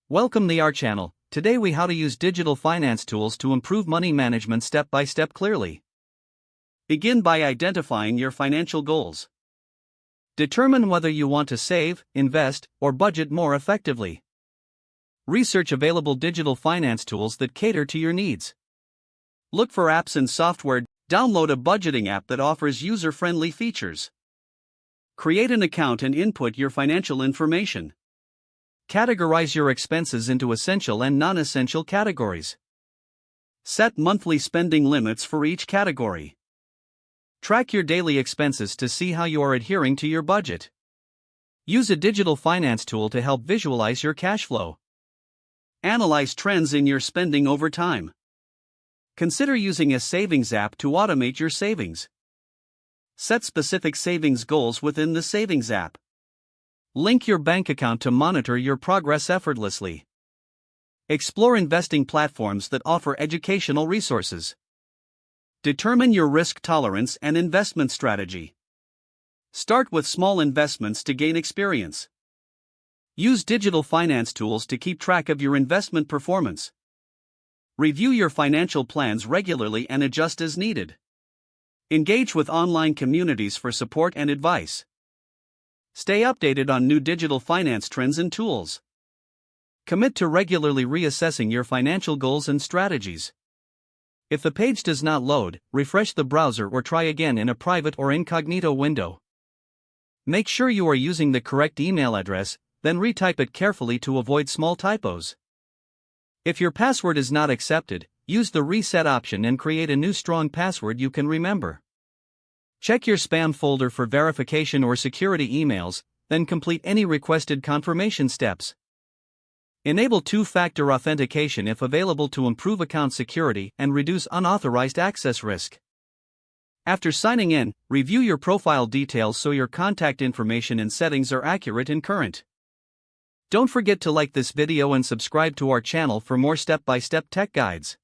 Welcome to our channel. Today we how to use digital finance tools to improve money management step by step clearly. Begin by identifying your financial goals. Determine whether you want to save, invest, or budget more effectively. Research available digital finance tools that cater to your needs. Look for apps and software. Download a budgeting app that offers user-friendly features. Create an account and input your financial information. Categorize your expenses into essential and non-essential categories. Set monthly spending limits for each category. Track your daily expenses to see how you are adhering to your budget. Use a digital finance tool to help visualize your cash flow. Analyze trends in your spending over time. Consider using a savings app to automate your savings. Set specific savings goals within the savings app. Link your bank account to monitor your progress effortlessly. Explore investing platforms that offer educational resources. Determine your risk tolerance and investment strategy. Start with small investments to gain experience. Use digital finance tools to keep track of your investment performance. Review your financial plans regularly and adjust as needed. Engage with online communities for support and advice. Stay updated on new digital finance trends and tools. Commit to regularly reassessing your financial goals and strategies. If the page does not load, refresh the browser or try again in a private or incognito window. Make sure you are using the correct email address, then retype it carefully to avoid small typos. If your password is not accepted, use the reset option and create a new strong password you can remember. Check your spam folder for verification or security emails, then complete any requested confirmation steps. Enable two-factor authentication if available to improve account security and reduce unauthorized access risk. After signing in, review your profile details so your contact information and settings are accurate and current. Don't forget to like this video and subscribe to our channel for more step-by-step tech guides.